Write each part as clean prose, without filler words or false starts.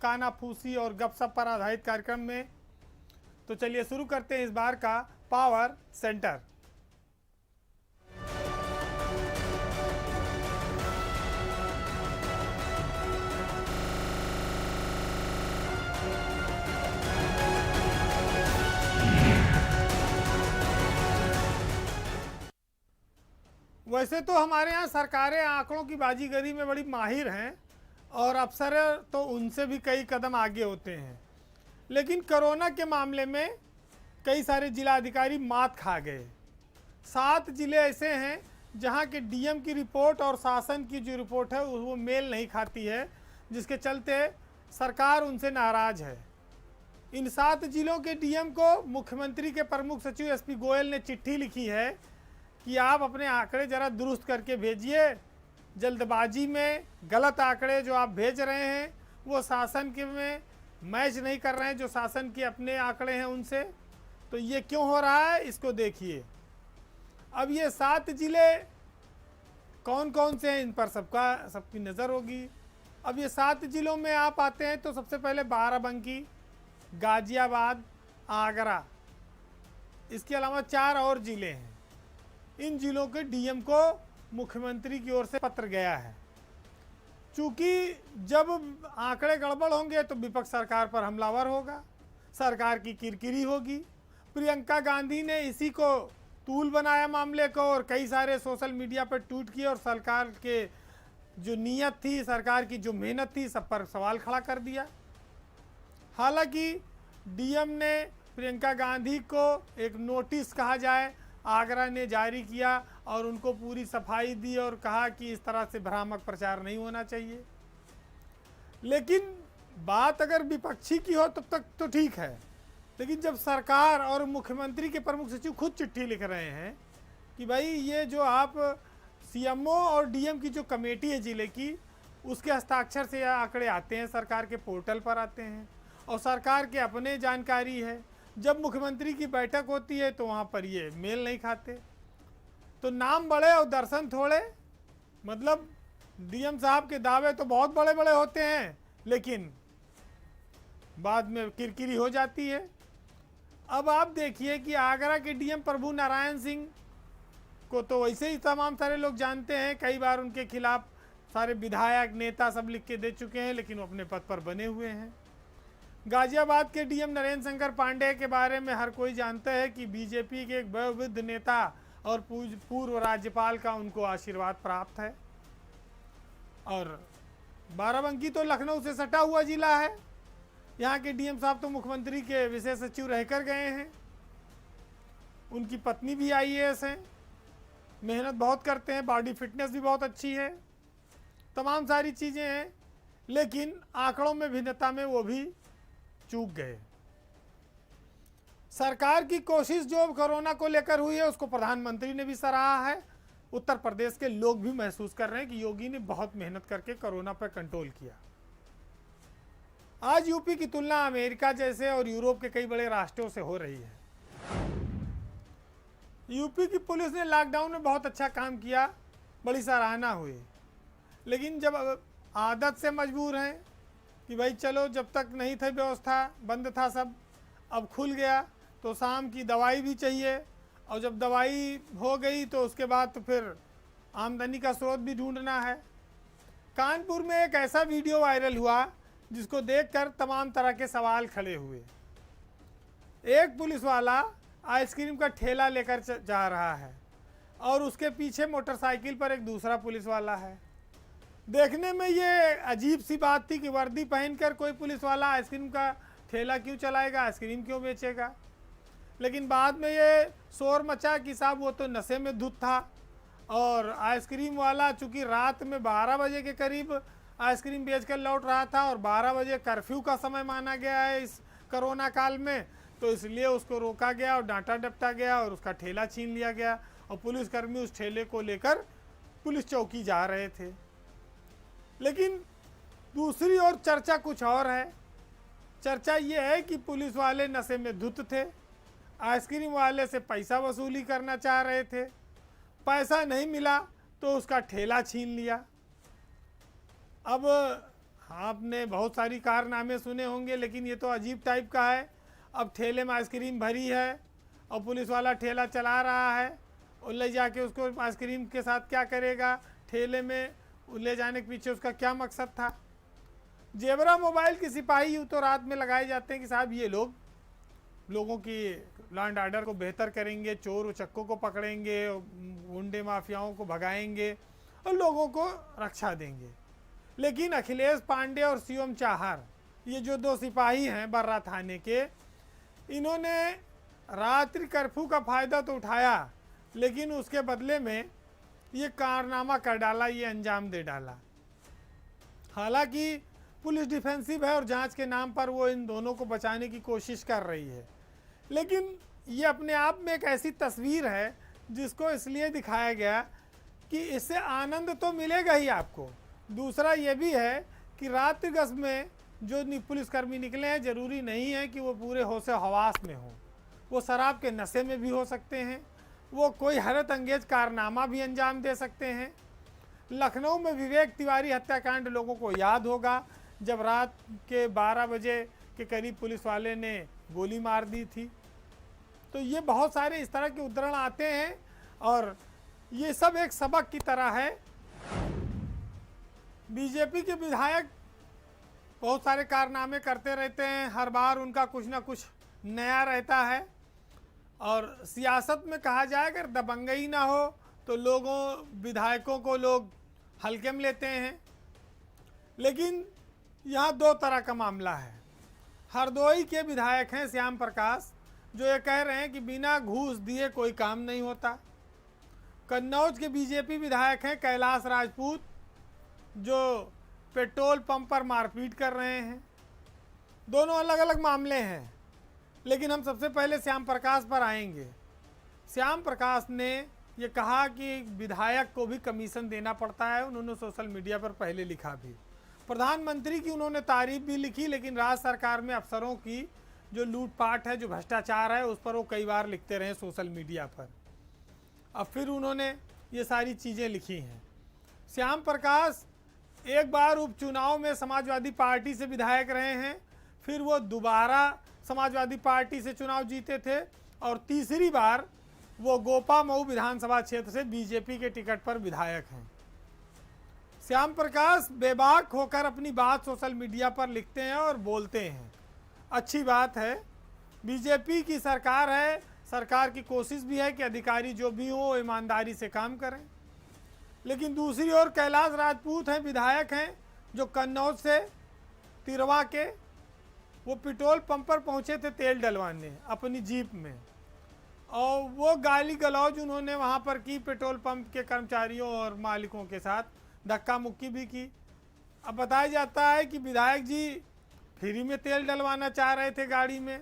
कानाफूसी और गपशप पर आधारित कार्यक्रम में। तो चलिए शुरू करते हैं इस बार का पावर सेंटर। वैसे तो हमारे यहाँ सरकारें आंकड़ों की बाजीगरी में बड़ी माहिर हैं और अफसर तो उनसे भी कई कदम आगे होते हैं, लेकिन कोरोना के मामले में कई सारे जिला अधिकारी मात खा गए। 7 जिले ऐसे हैं जहाँ के डीएम की रिपोर्ट और शासन की जो रिपोर्ट है वो मेल नहीं खाती है, जिसके चलते सरकार उनसे नाराज़ है। इन 7 जिलों के डीएम को मुख्यमंत्री के प्रमुख सचिव एसपी गोयल ने चिट्ठी लिखी है कि आप अपने आंकड़े ज़रा दुरुस्त करके भेजिए। जल्दबाजी में गलत आंकड़े जो आप भेज रहे हैं वो शासन के में मैच नहीं कर रहे हैं, जो शासन के अपने आंकड़े हैं उनसे। तो ये क्यों हो रहा है इसको देखिए। अब ये 7 जिले कौन कौन से हैं इन पर सबकी नज़र होगी। अब ये 7 जिलों में आप आते हैं तो सबसे पहले बाराबंकी, गाजियाबाद, आगरा, इसके अलावा 4 और ज़िले हैं। इन जिलों के डीएम को मुख्यमंत्री की ओर से पत्र गया है। चूँकि जब आंकड़े गड़बड़ होंगे तो विपक्ष सरकार पर हमलावर होगा, सरकार की किरकिरी होगी। प्रियंका गांधी ने इसी को तूल बनाया मामले को और कई सारे सोशल मीडिया पर ट्वीट किए और सरकार के जो नीयत थी, सरकार की जो मेहनत थी, सब पर सवाल खड़ा कर दिया। हालांकि डीएम ने प्रियंका गांधी को एक नोटिस कहा जाए आगरा ने जारी किया और उनको पूरी सफाई दी और कहा कि इस तरह से भ्रामक प्रचार नहीं होना चाहिए। लेकिन बात अगर विपक्षी की हो तब तक तो ठीक है, लेकिन जब सरकार और मुख्यमंत्री के प्रमुख सचिव खुद चिट्ठी लिख रहे हैं कि भाई ये जो आप सीएमओ और डीएम की जो कमेटी है ज़िले की, उसके हस्ताक्षर से यह आंकड़े आते हैं, सरकार के पोर्टल पर आते हैं और सरकार के अपने जानकारी है। जब मुख्यमंत्री की बैठक होती है तो वहाँ पर ये मेल नहीं खाते। तो नाम बड़े और दर्शन थोड़े, मतलब डीएम साहब के दावे तो बहुत बड़े बड़े होते हैं लेकिन बाद में किरकिरी हो जाती है। अब आप देखिए कि आगरा के डीएम प्रभु नारायण सिंह को तो वैसे ही तमाम सारे लोग जानते हैं, कई बार उनके खिलाफ सारे विधायक नेता सब लिख के दे चुके हैं, लेकिन वो अपने पद पर बने हुए हैं। गाजियाबाद के डीएम नरेंद्र शंकर पांडेय के बारे में हर कोई जानता है कि बीजेपी के एक वयोवृद्ध नेता और पूर्व राज्यपाल का उनको आशीर्वाद प्राप्त है। और बाराबंकी तो लखनऊ से सटा हुआ जिला है। यहाँ के डीएम साहब तो मुख्यमंत्री के विशेष सचिव रहकर गए हैं। उनकी पत्नी भी आईएएस हैं, मेहनत बहुत करते हैं, बॉडी फिटनेस भी बहुत अच्छी है, तमाम सारी चीज़ें हैं, लेकिन आंकड़ों में भिन्नता में वो भी चूक गए। सरकार की कोशिश जो कोरोना को लेकर हुई है उसको प्रधानमंत्री ने भी सराहा है। उत्तर प्रदेश के लोग भी महसूस कर रहे हैं कि योगी ने बहुत मेहनत करके कोरोना पर कंट्रोल किया। आज यूपी की तुलना अमेरिका जैसे और यूरोप के कई बड़े राष्ट्रों से हो रही है। यूपी की पुलिस ने लॉकडाउन में बहुत अच्छा काम किया, बड़ी सराहना हुई, लेकिन जब आदत से मजबूर हैं कि भाई चलो, जब तक नहीं था व्यवस्था, बंद था सब, अब खुल गया तो शाम की दवाई भी चाहिए, और जब दवाई हो गई तो उसके बाद तो फिर आमदनी का स्रोत भी ढूंढना है। कानपुर में एक ऐसा वीडियो वायरल हुआ जिसको देखकर तमाम तरह के सवाल खड़े हुए। एक पुलिस वाला आइसक्रीम का ठेला लेकर जा रहा है और उसके पीछे मोटरसाइकिल पर एक दूसरा पुलिस वाला है। देखने में ये अजीब सी बात थी कि वर्दी पहनकर कोई पुलिस वाला आइसक्रीम का ठेला क्यों चलाएगा, आइसक्रीम क्यों बेचेगा। लेकिन बाद में ये शोर मचा कि साहब वो तो नशे में धुत था और आइसक्रीम वाला चूँकि रात में 12 बजे के करीब आइसक्रीम बेचकर लौट रहा था और 12 बजे कर्फ्यू का समय माना गया है इस कोरोना काल में, तो इसलिए उसको रोका गया और डांटा डपटा गया और उसका ठेला छीन लिया गया और पुलिसकर्मी उस ठेले को लेकर पुलिस चौकी जा रहे थे। लेकिन दूसरी ओर चर्चा कुछ और है। चर्चा ये है कि पुलिस वाले नशे में धुत थे, आइसक्रीम वाले से पैसा वसूली करना चाह रहे थे, पैसा नहीं मिला तो उसका ठेला छीन लिया। अब आपने बहुत सारी कारनामे सुने होंगे, लेकिन ये तो अजीब टाइप का है। अब ठेले में आइसक्रीम भरी है और पुलिस वाला ठेला चला रहा है, और ले जाके उसको आइसक्रीम के साथ क्या करेगा, ठेले में ले जाने के पीछे उसका क्या मकसद था। जेबरा मोबाइल के सिपाही यूँ तो रात में लगाए जाते हैं कि साहब ये लोगों की लॉ एंड ऑर्डर को बेहतर करेंगे, चोर उचक्कों को पकड़ेंगे, गुंडे माफियाओं को भगाएंगे और लोगों को रक्षा देंगे। लेकिन अखिलेश पांडे और सीएम चाहर, ये जो दो सिपाही हैं बर्रा थाने के, इन्होंने रात्रि कर्फ्यू का फ़ायदा तो उठाया, लेकिन उसके बदले में ये कारनामा कर डाला, ये अंजाम दे डाला। हालांकि पुलिस डिफेंसिव है और जांच के नाम पर वो इन दोनों को बचाने की कोशिश कर रही है, लेकिन ये अपने आप में एक ऐसी तस्वीर है जिसको इसलिए दिखाया गया कि इससे आनंद तो मिलेगा ही आपको। दूसरा ये भी है कि रात्रि गश्त में जो पुलिसकर्मी निकले हैं, ज़रूरी नहीं है कि वो पूरे होश हवास में हो, वो शराब के नशे में भी हो सकते हैं, वो कोई हैरत अंगेज कारनामा भी अंजाम दे सकते हैं। लखनऊ में विवेक तिवारी हत्याकांड लोगों को याद होगा, जब रात के 12 बजे के करीब पुलिस वाले ने गोली मार दी थी। तो ये बहुत सारे इस तरह के उदाहरण आते हैं और ये सब एक सबक की तरह है। बीजेपी के विधायक बहुत सारे कारनामे करते रहते हैं, हर बार उनका कुछ ना कुछ नया रहता है। और सियासत में कहा जाए अगर दबंगई ना हो तो विधायकों को लोग हल्के में लेते हैं। लेकिन यहाँ दो तरह का मामला है। हरदोई के विधायक हैं श्याम प्रकाश, जो ये कह रहे हैं कि बिना घूस दिए कोई काम नहीं होता। कन्नौज के बीजेपी विधायक हैं कैलाश राजपूत, जो पेट्रोल पंप पर मारपीट कर रहे हैं। दोनों अलग अलग मामले हैं, लेकिन हम सबसे पहले श्याम प्रकाश पर आएंगे। श्याम प्रकाश ने ये कहा कि विधायक को भी कमीशन देना पड़ता है। उन्होंने सोशल मीडिया पर पहले लिखा भी, प्रधानमंत्री की उन्होंने तारीफ भी लिखी, लेकिन राज्य सरकार में अफसरों की जो लूटपाट है, जो भ्रष्टाचार है, उस पर वो कई बार लिखते रहे सोशल मीडिया पर। अब फिर उन्होंने ये सारी चीज़ें लिखी हैं। श्याम प्रकाश एक बार उपचुनाव में समाजवादी पार्टी से विधायक रहे हैं, फिर वो दोबारा समाजवादी पार्टी से चुनाव जीते थे, और तीसरी बार वो गोपा मऊ विधानसभा क्षेत्र से बीजेपी के टिकट पर विधायक हैं। श्याम प्रकाश बेबाक होकर अपनी बात सोशल मीडिया पर लिखते हैं और बोलते हैं। अच्छी बात है, बीजेपी की सरकार है, सरकार की कोशिश भी है कि अधिकारी जो भी हो ईमानदारी से काम करें। लेकिन दूसरी ओर कैलाश राजपूत हैं, विधायक हैं, जो कन्नौज से तिरवा के, वो पेट्रोल पंप पर पहुंचे थे तेल डलवाने अपनी जीप में, और वो गाली गलौज उन्होंने वहां पर की, पेट्रोल पंप के कर्मचारियों और मालिकों के साथ धक्का मुक्की भी की। अब बताया जाता है कि विधायक जी फ्री में तेल डलवाना चाह रहे थे गाड़ी में,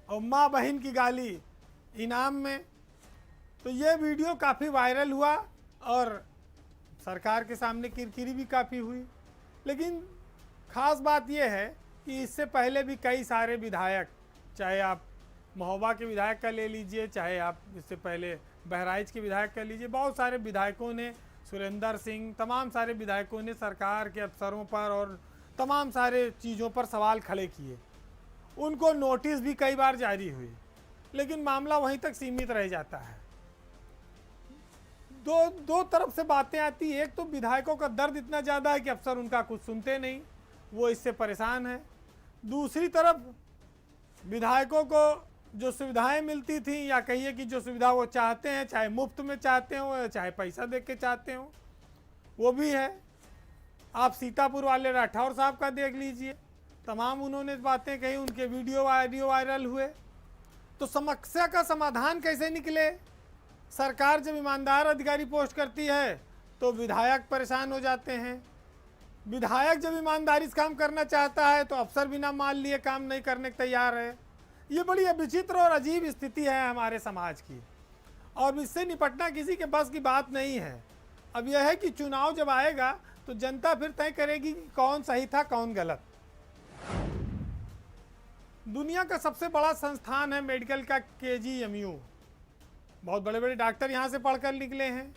और माँ बहन की गाली इनाम में। तो ये वीडियो काफ़ी वायरल हुआ और सरकार के सामने किरकिरी भी काफ़ी हुई। लेकिन ख़ास बात यह है कि इससे पहले भी कई सारे विधायक, चाहे आप महोबा के विधायक का ले लीजिए, चाहे आप इससे पहले बहराइच के विधायक का लीजिए, बहुत सारे विधायकों ने, सुरेंद्र सिंह, तमाम सारे विधायकों ने सरकार के अफसरों पर और तमाम सारे चीज़ों पर सवाल खड़े किए। उनको नोटिस भी कई बार जारी हुई, लेकिन मामला वहीं तक सीमित रह जाता है। दो तरफ से बातें आती है। एक तो विधायकों का दर्द इतना ज़्यादा है कि अफसर उनका कुछ सुनते नहीं, वो इससे परेशान है। दूसरी तरफ विधायकों को जो सुविधाएं मिलती थी, या कहिए कि जो सुविधा वो चाहते हैं, चाहे मुफ्त में चाहते हो या चाहे पैसा दे के चाहते हो, वो भी है। आप सीतापुर वाले राठौर साहब का देख लीजिए, तमाम उन्होंने बातें कही, उनके वीडियो वायरल हुए। तो समस्या का समाधान कैसे निकले? सरकार जब ईमानदार अधिकारी पोस्ट करती है तो विधायक परेशान हो जाते हैं। विधायक जब ईमानदारी से काम करना चाहता है तो अफसर बिना मान लिए काम नहीं करने को तैयार है। ये बड़ी विचित्र और अजीब स्थिति है हमारे समाज की, और इससे निपटना किसी के बस की बात नहीं है। अब यह है कि चुनाव जब आएगा तो जनता फिर तय करेगी कि कौन सही था कौन गलत। दुनिया का सबसे बड़ा संस्थान है मेडिकल का KGMU, बहुत बड़े बड़े डॉक्टर यहाँ से पढ़कर निकले हैं।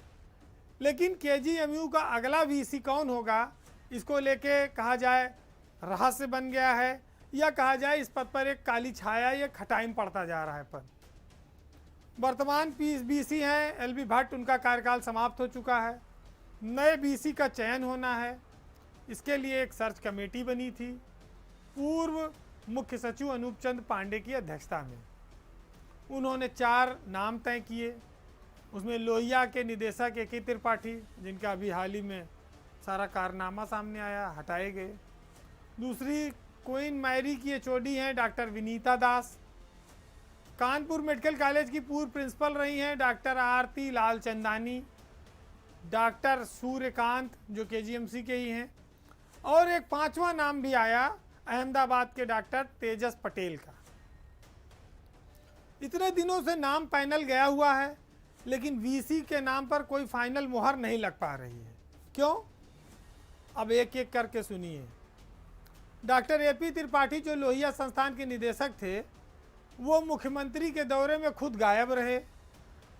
लेकिन KGMU का अगला VC कौन होगा, इसको लेके कहा जाए रहस्य बन गया है, या कहा जाए इस पद पर एक काली छाया, ये खटाई में पड़ता जा रहा है पद। वर्तमान बीसी हैं एलबी भट्ट, उनका कार्यकाल समाप्त हो चुका है। नए बीसी का चयन होना है, इसके लिए एक सर्च कमेटी बनी थी पूर्व मुख्य सचिव अनूप चंद पांडे की अध्यक्षता में। उन्होंने 4 नाम तय किए। उसमें लोहिया के निदेशक ए के त्रिपाठी, जिनका अभी हाल ही में सारा कारनामा सामने आया, हटाए गए। दूसरी क्वीन मैरी की एचओडी हैं डॉक्टर विनीता दास। कानपुर मेडिकल कॉलेज की पूर्व प्रिंसिपल रही हैं डॉक्टर आरती लालचंदानी। डॉक्टर सूर्यकांत जो केजीएमसी के ही हैं। और एक 5वां नाम भी आया अहमदाबाद के डॉक्टर तेजस पटेल का। इतने दिनों से नाम पैनल गया हुआ है, लेकिन वीसी के नाम पर कोई फाइनल मुहर नहीं लग पा रही है। क्यों? अब एक एक करके सुनिए। डॉक्टर एपी त्रिपाठी जो लोहिया संस्थान के निदेशक थे, वो मुख्यमंत्री के दौरे में खुद गायब रहे,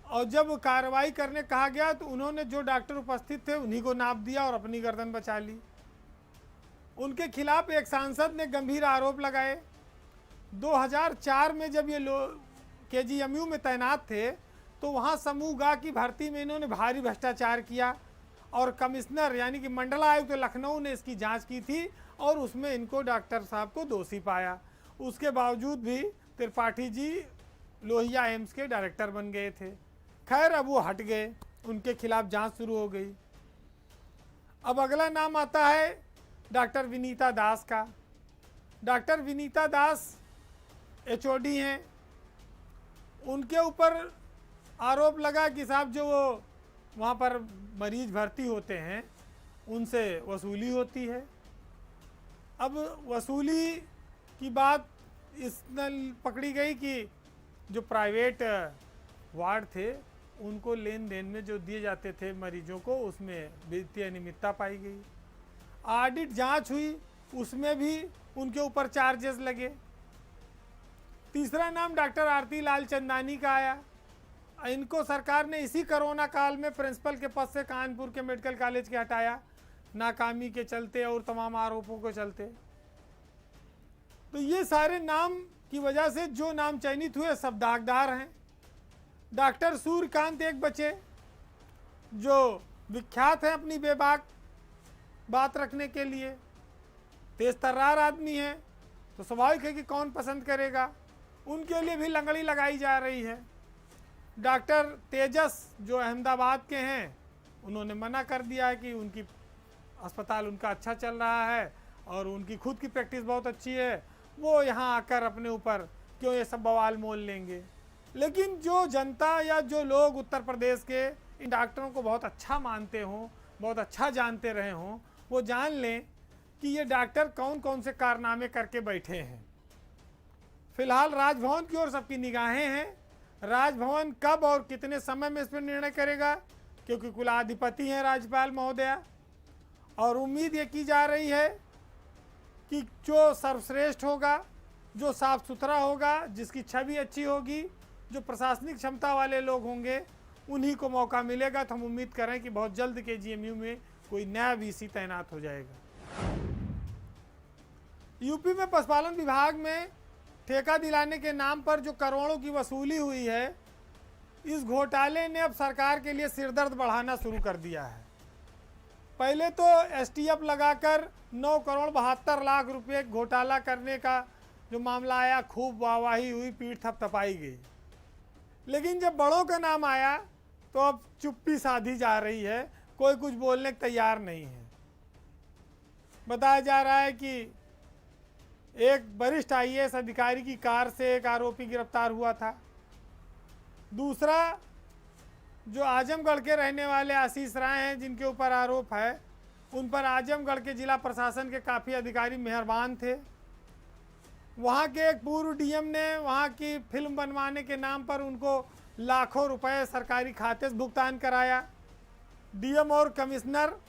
और जब कार्रवाई करने कहा गया तो उन्होंने जो डॉक्टर उपस्थित थे उन्हीं को नाप दिया और अपनी गर्दन बचा ली। उनके खिलाफ एक सांसद ने गंभीर आरोप लगाए। 2004 में जब ये केजीएमयू में तैनात थे तो वहाँ समूह गा की भर्ती में इन्होंने भारी भ्रष्टाचार किया, और कमिश्नर यानी कि मंडलायुक्त तो लखनऊ ने इसकी जांच की थी और उसमें इनको डॉक्टर साहब को दोषी पाया। उसके बावजूद भी त्रिपाठी जी लोहिया एम्स के डायरेक्टर बन गए थे। खैर, अब वो हट गए, उनके खिलाफ जांच शुरू हो गई। अब अगला नाम आता है डॉक्टर विनीता दास का। डॉक्टर विनीता दास एचओडी हैं। उनके ऊपर आरोप लगा कि साहब जो वो वहाँ पर मरीज भर्ती होते हैं उनसे वसूली होती है। अब वसूली की बात इस पकड़ी गई कि जो प्राइवेट वार्ड थे उनको लेन देन में जो दिए जाते थे मरीजों को, उसमें वित्तीय अनियमितता पाई गई। ऑडिट जांच हुई, उसमें भी उनके ऊपर चार्जेस लगे। तीसरा नाम डॉक्टर आरती लालचंदानी का आया। इनको सरकार ने इसी कोरोना काल में प्रिंसिपल के पद से कानपुर के मेडिकल कॉलेज के हटाया, नाकामी के चलते और तमाम आरोपों के चलते। तो ये सारे नाम की वजह से जो नाम चयनित हुए सब दागदार हैं। डॉक्टर सूर्यकांत एक बचे जो विख्यात हैं अपनी बेबाक बात रखने के लिए, तेज तर्रार आदमी है, तो स्वाभाविक है कि कौन पसंद करेगा। उनके लिए भी लंगड़ी लगाई जा रही है। डॉक्टर तेजस जो अहमदाबाद के हैं, उन्होंने मना कर दिया है कि उनकी अस्पताल उनका अच्छा चल रहा है और उनकी खुद की प्रैक्टिस बहुत अच्छी है, वो यहाँ आकर अपने ऊपर क्यों ये सब बवाल मोल लेंगे। लेकिन जो जनता या जो लोग उत्तर प्रदेश के इन डॉक्टरों को बहुत अच्छा मानते हों, बहुत अच्छा जानते रहे हों, वो जान लें कि ये डॉक्टर कौन कौन से कारनामे करके बैठे हैं। फिलहाल राजभवन की ओर सबकी निगाहें हैं। राजभवन कब और कितने समय में इस पर निर्णय करेगा, क्योंकि कुलाधिपति हैं राज्यपाल महोदया, और उम्मीद ये की जा रही है कि जो सर्वश्रेष्ठ होगा, जो साफ सुथरा होगा, जिसकी छवि अच्छी होगी, जो प्रशासनिक क्षमता वाले लोग होंगे, उन्हीं को मौका मिलेगा। तो हम उम्मीद करें कि बहुत जल्द केजीएमयू में कोई नया वीसी तैनात हो जाएगा। यूपी में पशुपालन विभाग में ठेका दिलाने के नाम पर जो करोड़ों की वसूली हुई है, इस घोटाले ने अब सरकार के लिए सिरदर्द बढ़ाना शुरू कर दिया है। पहले तो एसटीएफ लगाकर 9 करोड़ 72 लाख रुपए घोटाला करने का जो मामला आया, खूब वाहवाही हुई, पीठ थपथपाई गई। लेकिन जब बड़ों का नाम आया तो अब चुप्पी साधी जा रही है, कोई कुछ बोलने को तैयार नहीं है। बताया जा रहा है कि एक वरिष्ठ आईएएस अधिकारी की कार से एक आरोपी गिरफ्तार हुआ था। दूसरा, जो आजमगढ़ के रहने वाले आशीष राय हैं, जिनके ऊपर आरोप है, उन पर आजमगढ़ के जिला प्रशासन के काफ़ी अधिकारी मेहरबान थे। वहाँ के एक पूर्व डीएम ने वहाँ की फिल्म बनवाने के नाम पर उनको लाखों रुपए सरकारी खाते से भुगतान कराया। डीएम और कमिश्नर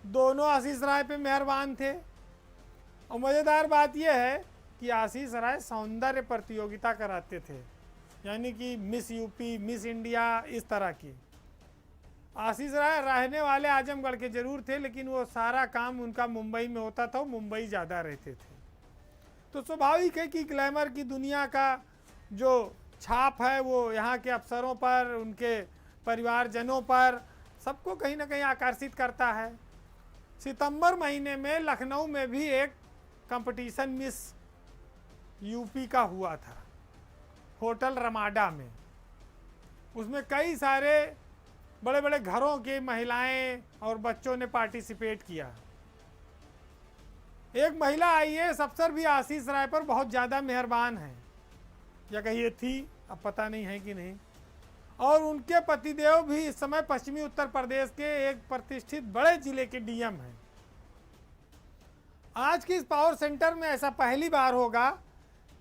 दोनों आशीष राय पे मेहरबान थे। और मज़ेदार बात यह है कि आशीष राय सौंदर्य प्रतियोगिता कराते थे, यानी कि मिस यूपी, मिस इंडिया, इस तरह की। आशीष राय रहने वाले आजमगढ़ के जरूर थे, लेकिन वो सारा काम उनका मुंबई में होता था, वो मुंबई ज़्यादा रहते थे। तो स्वाभाविक है कि ग्लैमर की दुनिया का जो छाप है वो यहाँ के अफसरों पर, उनके परिवारजनों पर, सबको कहीं ना कहीं आकर्षित करता है। सितंबर महीने में लखनऊ में भी एक कंपटीशन मिस यूपी का हुआ था, होटल रमाडा में। उसमें कई सारे बड़े बड़े घरों की महिलाएं और बच्चों ने पार्टिसिपेट किया। एक महिला आईएएस अफसर भी आशीष राय पर बहुत ज़्यादा मेहरबान है, या कहिए थी, अब पता नहीं है कि नहीं। और उनके पतिदेव भी इस समय पश्चिमी उत्तर प्रदेश के एक प्रतिष्ठित बड़े जिले के डीएम हैं। आज के इस पावर सेंटर में ऐसा पहली बार होगा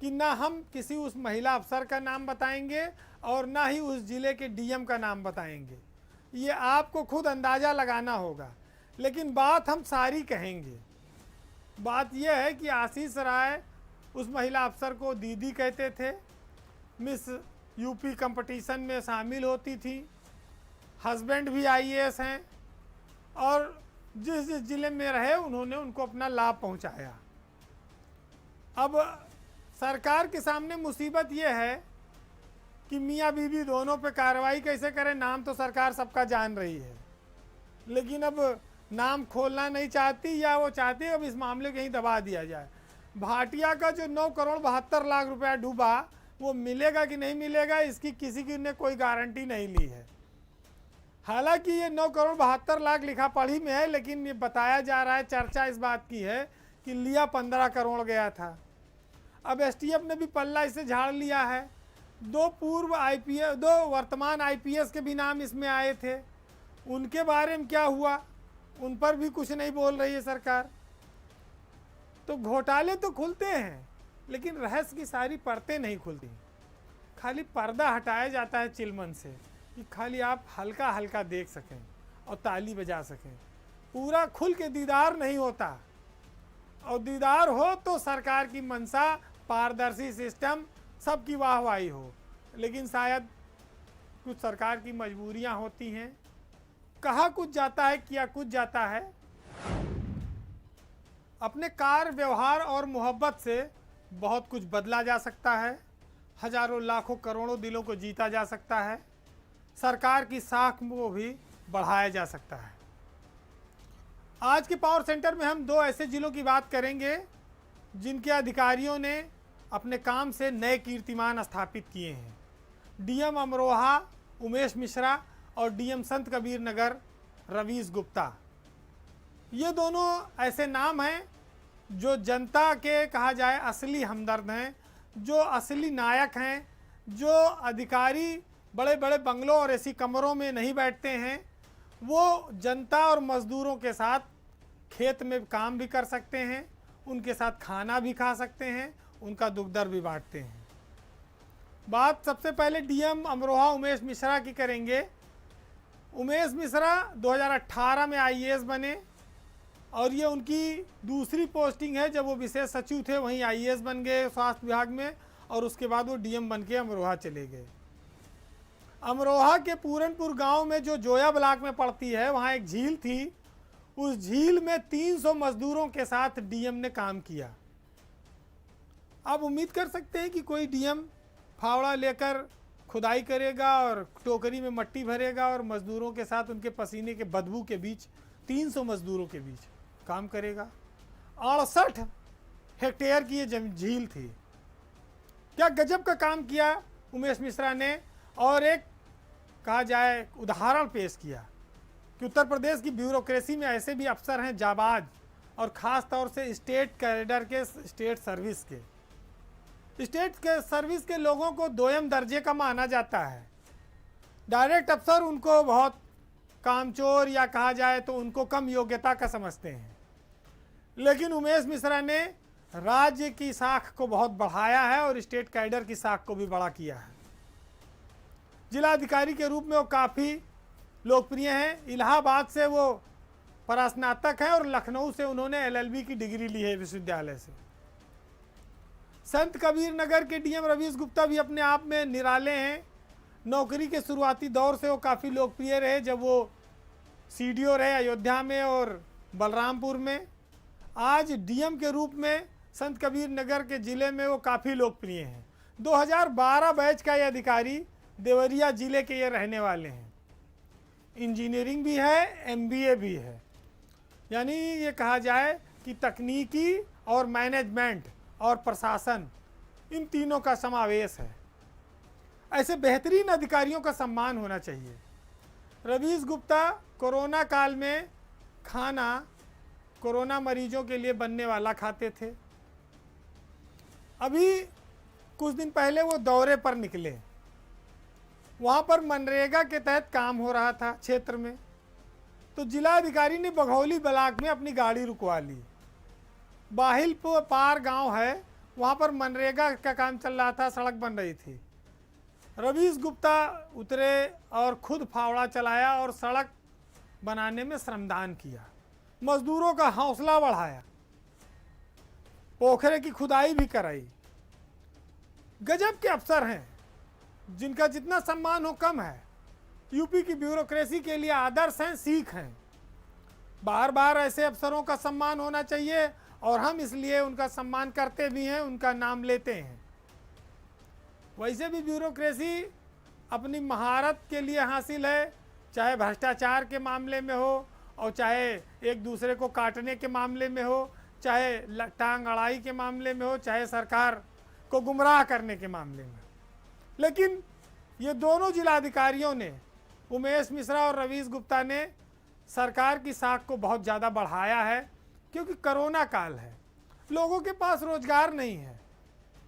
कि ना हम किसी उस महिला अफसर का नाम बताएंगे और ना ही उस जिले के डीएम का नाम बताएंगे। ये आपको खुद अंदाज़ा लगाना होगा, लेकिन बात हम सारी कहेंगे। बात यह है कि आशीष राय उस महिला अफसर को दीदी कहते थे, मिस यूपी कंपटीशन में शामिल होती थी, हस्बैंड भी आईएएस हैं, और जिस जिस जिले में रहे उन्होंने उनको अपना लाभ पहुंचाया। अब सरकार के सामने मुसीबत ये है कि मियाँ बीवी दोनों पे कार्रवाई कैसे करें। नाम तो सरकार सबका जान रही है, लेकिन अब नाम खोलना नहीं चाहती, या वो चाहती है अब इस मामले को कहीं दबा दिया जाए। भाटिया का जो 9 करोड़ 72 लाख रुपया डूबा, वो मिलेगा कि नहीं मिलेगा, इसकी किसी की ने कोई गारंटी नहीं ली है। हालांकि ये 9 करोड़ 72 लाख लिखा पढ़ी में है, लेकिन ये बताया जा रहा है, चर्चा इस बात की है कि लिया 15 करोड़ गया था। अब एसटीएफ ने भी पल्ला इसे झाड़ लिया है। 2 वर्तमान आईपीएस के भी नाम इसमें आए थे, उनके बारे में क्या हुआ, उन पर भी कुछ नहीं बोल रही है सरकार। तो घोटाले तो खुलते हैं, लेकिन रहस्य की सारी परतें नहीं खुलती। खाली पर्दा हटाया जाता है चिलमन से कि खाली आप हल्का हल्का देख सकें और ताली बजा सकें। पूरा खुल के दीदार नहीं होता, और दीदार हो तो सरकार की मंशा, पारदर्शी सिस्टम, सबकी वाहवाही हो। लेकिन शायद कुछ सरकार की मजबूरियां होती हैं, कहा कुछ जाता है, किया कुछ जाता है। अपने कार्य, व्यवहार और मोहब्बत से बहुत कुछ बदला जा सकता है, हजारों लाखों करोड़ों दिलों को जीता जा सकता है, सरकार की साख को भी बढ़ाया जा सकता है। आज के पावर सेंटर में हम 2 ऐसे जिलों की बात करेंगे जिनके अधिकारियों ने अपने काम से नए कीर्तिमान स्थापित किए हैं। डीएम अमरोहा उमेश मिश्रा और डीएम संत कबीर नगर रवीश गुप्ता। ये दोनों ऐसे नाम हैं जो जनता के, कहा जाए, असली हमदर्द हैं, जो असली नायक हैं, जो अधिकारी बड़े बड़े बंगलों और ऐसी कमरों में नहीं बैठते हैं। वो जनता और मज़दूरों के साथ खेत में काम भी कर सकते हैं, उनके साथ खाना भी खा सकते हैं, उनका दुख दर्द भी बांटते हैं। बात सबसे पहले डीएम अमरोहा उमेश मिश्रा की करेंगे। उमेश मिश्रा 2018 में आईएएस बने, और ये उनकी दूसरी पोस्टिंग है। जब वो विशेष सचिव थे वहीं आईएएस बन गए स्वास्थ्य विभाग में, और उसके बाद वो डीएम बन के अमरोहा चले गए। अमरोहा के पूरनपुर गांव में जो जोया ब्लॉक में पड़ती है, वहाँ एक झील थी। उस झील में 300 मजदूरों के साथ डीएम ने काम किया। आप उम्मीद कर सकते हैं कि कोई डीएम फावड़ा लेकर खुदाई करेगा और टोकरी में मट्टी भरेगा और मजदूरों के साथ उनके पसीने के बदबू के बीच, 300 मजदूरों के बीच काम करेगा। 68 हेक्टेयर की ये झील थी। क्या गजब का काम किया उमेश मिश्रा ने, और एक, कहा जाए, उदाहरण पेश किया कि उत्तर प्रदेश की ब्यूरोक्रेसी में ऐसे भी अफसर हैं जाबाज, और ख़ास तौर से स्टेट कैडर के, स्टेट सर्विस के। स्टेट के सर्विस के लोगों को 2म दर्जे का माना जाता है। डायरेक्ट अफसर उनको बहुत कामचोर, या कहा जाए तो उनको कम योग्यता का समझते हैं। लेकिन उमेश मिश्रा ने राज्य की साख को बहुत बढ़ाया है और स्टेट कैडर की साख को भी बड़ा किया है। जिलाधिकारी के रूप में वो काफ़ी लोकप्रिय हैं। इलाहाबाद से वो परास्नातक हैं और लखनऊ से उन्होंने एलएलबी की डिग्री ली है विश्वविद्यालय से। संत कबीर नगर के डीएम रवीश गुप्ता भी अपने आप में निराले हैं। नौकरी के शुरुआती दौर से वो काफ़ी लोकप्रिय रहे। जब वो सीडीओ रहे अयोध्या में और बलरामपुर में। आज डीएम के रूप में संत कबीर नगर के ज़िले में वो काफ़ी लोकप्रिय हैं। 2012 बैच का ये अधिकारी देवरिया ज़िले के ये रहने वाले हैं। इंजीनियरिंग भी है, एमबीए भी है, यानी ये कहा जाए कि तकनीकी और मैनेजमेंट और प्रशासन इन तीनों का समावेश है। ऐसे बेहतरीन अधिकारियों का सम्मान होना चाहिए। रवीश गुप्ता कोरोना काल में खाना कोरोना मरीजों के लिए बनने वाला खाते थे। अभी कुछ दिन पहले वो दौरे पर निकले, वहाँ पर मनरेगा के तहत काम हो रहा था क्षेत्र में, तो जिलाधिकारी ने बघौली ब्लॉक में अपनी गाड़ी रुकवा ली। बाहिल पार गांव है, वहाँ पर मनरेगा का काम चल रहा था, सड़क बन रही थी। रवीश गुप्ता उतरे और खुद फावड़ा चलाया और सड़क बनाने में श्रमदान किया, मजदूरों का हौसला बढ़ाया, पोखरे की खुदाई भी कराई। गजब के अफसर हैं जिनका जितना सम्मान हो कम है। यूपी की ब्यूरोक्रेसी के लिए आदर्श हैं, सीख हैं। बार बार ऐसे अफसरों का सम्मान होना चाहिए और हम इसलिए उनका सम्मान करते भी हैं, उनका नाम लेते हैं। वैसे भी ब्यूरोक्रेसी अपनी महारत के लिए हासिल है, चाहे भ्रष्टाचार के मामले में हो और चाहे एक दूसरे को काटने के मामले में हो, चाहे टांग अड़ाई के मामले में हो, चाहे सरकार को गुमराह करने के मामले में। लेकिन ये दोनों जिलाधिकारियों ने, उमेश मिश्रा और रवीश गुप्ता ने, सरकार की साख को बहुत ज़्यादा बढ़ाया है, क्योंकि कोरोना काल है, लोगों के पास रोजगार नहीं है।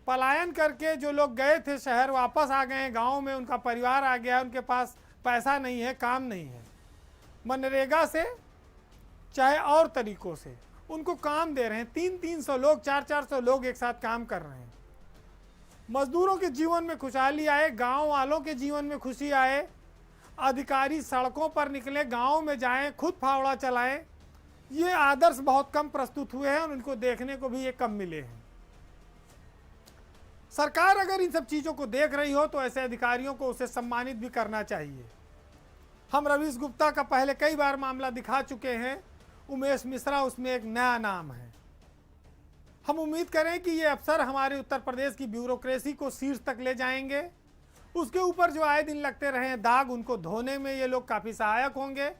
पलायन करके जो लोग गए थे शहर वापस आ गए हैं, गाँव में उनका परिवार आ गया, उनके पास पैसा नहीं है, काम नहीं है। मनरेगा से चाहे और तरीक़ों से उनको काम दे रहे हैं। 300-300 लोग, 400-400 लोग एक साथ काम कर रहे हैं। मजदूरों के जीवन में खुशहाली आए, गांव वालों के जीवन में खुशी आए। अधिकारी सड़कों पर निकले, गांव में जाएं, खुद फावड़ा चलाएं। ये आदर्श बहुत कम प्रस्तुत हुए हैं और उनको देखने को भी ये कम मिले हैं। सरकार अगर इन सब चीज़ों को देख रही हो तो ऐसे अधिकारियों को उसे सम्मानित भी करना चाहिए। हम रवीश गुप्ता का पहले कई बार मामला दिखा चुके हैं, उमेश मिश्रा उसमें एक नया नाम है। हम उम्मीद करें कि ये अफसर हमारे उत्तर प्रदेश की ब्यूरोक्रेसी को शीर्ष तक ले जाएंगे। उसके ऊपर जो आए दिन लगते रहे दाग, उनको धोने में ये लोग काफ़ी सहायक होंगे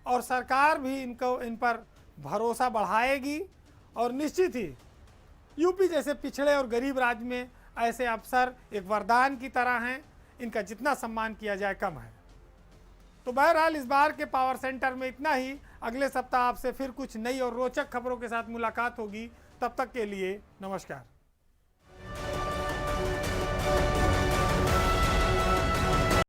और सरकार भी इन पर भरोसा बढ़ाएगी। और निश्चित ही यूपी जैसे पिछड़े और गरीब राज्य में ऐसे अफसर एक वरदान की तरह हैं, इनका जितना सम्मान किया जाए कम है। तो बहरहाल इस बार के पावर सेंटर में इतना ही। अगले सप्ताह आपसे फिर कुछ नई और रोचक खबरों के साथ मुलाकात होगी। तब तक के लिए नमस्कार।